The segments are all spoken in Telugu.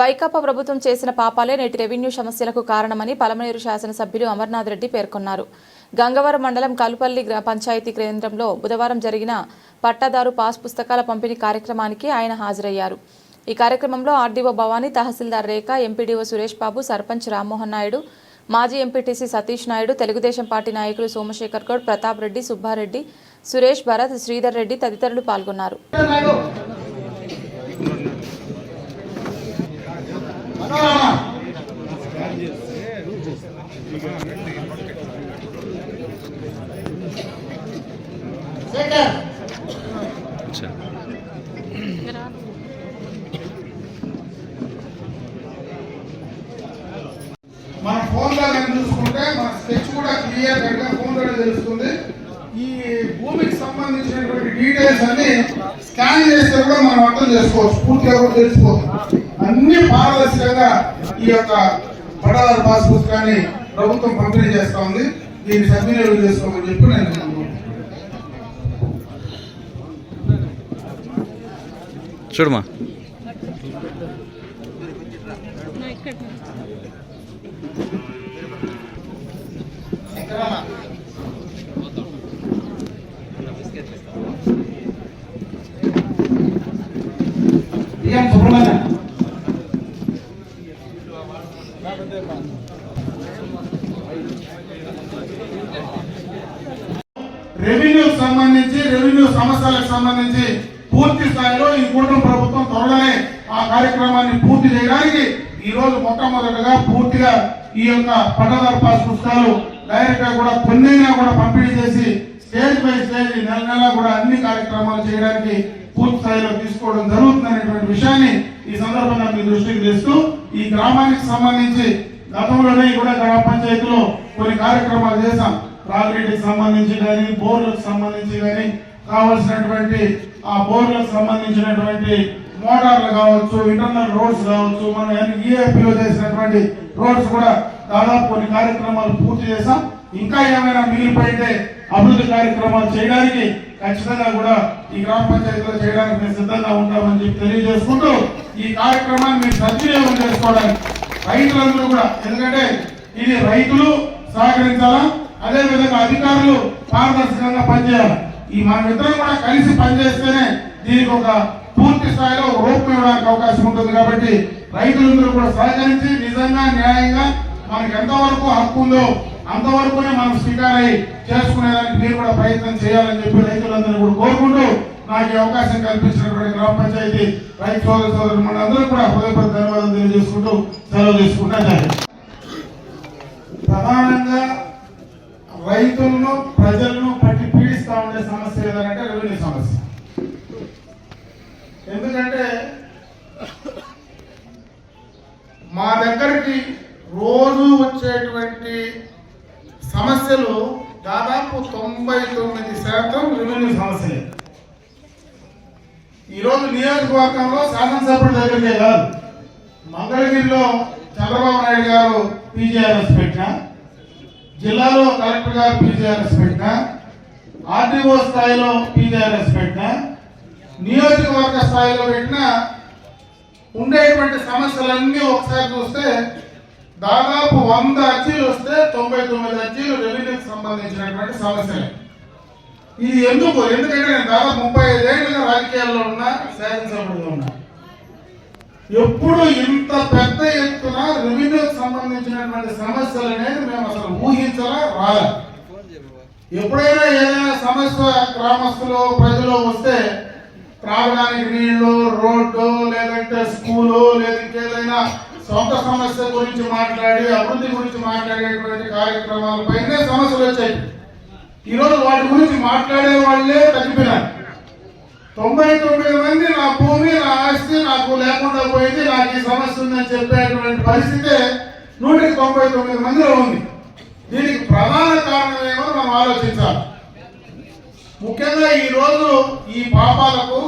వైకాపా ప్రభుత్వం చేసిన పాపాలే నేటి రెవెన్యూ సమస్యలకు కారణమని పలమనేరు శాసనసభ్యులు అమర్నాథ్ రెడ్డి పేర్కొన్నారు. గంగవరం మండలం కలుపల్లి పంచాయతీ కేంద్రంలో బుధవారం జరిగిన పట్టాదారు పాస్ పుస్తకాల పంపిణీ కార్యక్రమానికి ఆయన హాజరయ్యారు. ఈ కార్యక్రమంలో ఆర్డీఓ భవానీ, తహసీల్దార్ రేఖ, ఎంపీడీఓ సురేష్ బాబు, సర్పంచ్ రామ్మోహన్ నాయుడు, మాజీ ఎంపీటీసీ సతీష్ నాయుడు, తెలుగుదేశం పార్టీ నాయకులు సోమశేఖర్ గౌడ్, ప్రతాప్ రెడ్డి, సుబ్బారెడ్డి, సురేష్, భరత్, శ్రీధర్ రెడ్డి తదితరులు పాల్గొన్నారు. మన ఫోన్లో చూసుకుంటే మన స్కెచ్ కూడా క్లియర్ గా ఫోన్లోనే తెలుస్తుంది. ఈ భూమికి సంబంధించినటువంటి డీటెయిల్స్ అన్ని స్కాన్ చేస్తే కూడా మనం అర్థం చేసుకోవచ్చు, పూర్తిగా కూడా తెలుసుకోవచ్చు. అన్ని పారదర్శకంగా ఈ యొక్క పట్టాదారు పాస్ పుస్తకాన్ని ప్రభుత్వం పంపిణీ చేస్తా ఉంది. దీన్ని సద్వినియోగం చేసుకోమని చెప్పి నేను చూడమా. రెవెన్యూకి సంబంధించి రెవెన్యూ సమస్యలకు సంబంధించి పూర్తి స్థాయిలో ఈ కూటమి ప్రభుత్వం త్వరలోనే ఆ కార్యక్రమాన్ని పూర్తి చేయడానికి ఈ రోజు మొట్టమొదటిగా పూర్తిగా ఈ యొక్క పట్టాదారు పాస్ పుస్తకాలు డైరెక్ట్ గా కూడా కొన్నైనా కూడా పంపిణీ చేసి స్టేజ్ బై స్టేజ్ నెల నెల కూడా అన్ని కార్యక్రమాలు చేయడానికి పూర్తి స్థాయిలో తీసుకోవడం జరుగుతుందనేటువంటి విషయాన్ని ఈ సందర్భంగా మీ దృష్టికి తెస్తూ ఈ గ్రామానికి సంబంధించి గతంలోనే కూడా గ్రామ పంచాయతీలో కొన్ని కార్యక్రమాలు చేశాం. త్రాగునీటికి సంబంధించి కానీ, బోర్లకు సంబంధించి కానీ, కావాల్సినటువంటి ఆ బోర్లకు సంబంధించినటువంటి మోటార్లు కావచ్చు, ఇంటర్నల్ రోడ్స్ కావచ్చు, మనం ఈఏపీలో చేసినటువంటి రోడ్స్ కూడా దాదాపు కొన్ని కార్యక్రమాలు పూర్తి చేశాం. ఇంకా ఏమైనా మిగిలిపోయితే అభివృద్ధి కార్యక్రమాలు చేయడానికి ఖచ్చితంగా కూడా ఈ గ్రామ పంచాయతీలో చేయడానికి మేము సిద్ధంగా ఉంటామని చెప్పి తెలియజేసుకుంటూ ఈ కార్యక్రమాన్ని మీరు సద్వినియోగం చేసుకోవడానికి రైతులందరూ కూడా, ఎందుకంటే ఇది రైతులు సహకరించాలా, అదే విధంగా అధికారులు పారదర్శకంగా పనిచేయాలి. ఈ మనమిద్దరం కూడా కలిసి పనిచేస్తేనే దీనికి ఒక పూర్తి స్థాయిలో రూపం ఇవ్వడానికి అవకాశం ఉంటుంది. కాబట్టి రైతులందరూ కూడా సహకరించి నిజంగా న్యాయంగా మనకి ఎంతవరకు హక్కు ఉందో అంతవరకునే మనం స్వీకారై చేసుకునేదానికి మీరు కూడా ప్రయత్నం చేయాలని చెప్పి రైతులందరూ కూడా కోరుకుంటూ నాకు అవకాశం కల్పించినటువంటి గ్రామ పంచాయతీ రైతు సోదరు మనందరూ కూడా హృదయపూర్వక ధన్యవాదాలు తెలియజేసుకుంటూ సెలవు తీసుకుంటా. ప్రధానంగా రైతులను ప్రజలను పట్టి పీడిస్తా ఉండే సమస్య ఏదంటే రెవెన్యూ సమస్య. ఎందుకంటే మా దగ్గరికి రోజు వచ్చేటువంటి సమస్యలు దాదాపు 99% రెవెన్యూ సమస్యలే. ఈరోజు నియోజకవర్గంలో శాసనసభ్యుల దగ్గరికే కాదు, మంగళగిరిలో చంద్రబాబు నాయుడు గారు పీజీఆర్ఎస్ పెట్టినా, జిల్లాలో కలెక్టర్ గారు పీజీఆర్ఎస్ పెట్టినా, ఆర్డీఓ స్థాయిలో పీజీఆర్ఎస్ పెట్టినా, నియోజకవర్గ స్థాయిలో పెట్టినా ఉండేటువంటి సమస్యలన్నీ ఒకసారి చూస్తే దాదాపు 100 అర్జీలు వస్తే 99 అర్జీలు రెవెన్యూకి సంబంధించినటువంటి సమస్యలే. ఇది ఎందుకంటే నేను దాదాపు 35 ఏళ్ళుగా రాజకీయాల్లో ఉన్నా, శాసనసభ్యుడిగా ఉన్నా. ఎప్పుడు ఇంత పెద్ద ఎత్తున రెవెన్యూకి సంబంధించినటువంటి సమస్యలు అనేది మేము అసలు ఊహించలా రాలే. ఎప్పుడైనా ఏదైనా సమస్య గ్రామస్తులు ప్రజలు వస్తే త్రాగడానికి నీళ్లు, రోడ్డు, లేదంటే స్కూలు, లేదా ఇంకేదైనా సొంత సమస్య గురించి మాట్లాడి అభివృద్ధి గురించి మాట్లాడేటువంటి కార్యక్రమాలపైనే సమస్యలు వచ్చాయి. ఈరోజు వాటి గురించి మాట్లాడే వాళ్ళే తగ్గిపోయినారు. 99 మంది నా భూమి, నా ఆస్తి నాకు లేకుండా పోయింది, నాకు ఈ సమస్య ఉందని చెప్పేటువంటి పరిస్థితి 199 మందిలో ఉంది. దీనికి ప్రధాన కారణం ఏమో మనం ఆలోచించాలి. ముఖ్యంగా ఈరోజు ఈ పాపాలకు,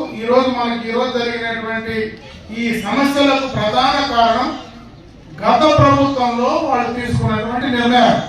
మనకి ఈరోజు జరిగినటువంటి ఈ సమస్యలకు ప్రధాన కారణం గత ప్రభుత్వంలో వాళ్ళు తీసుకున్నటువంటి నిర్ణయాలు.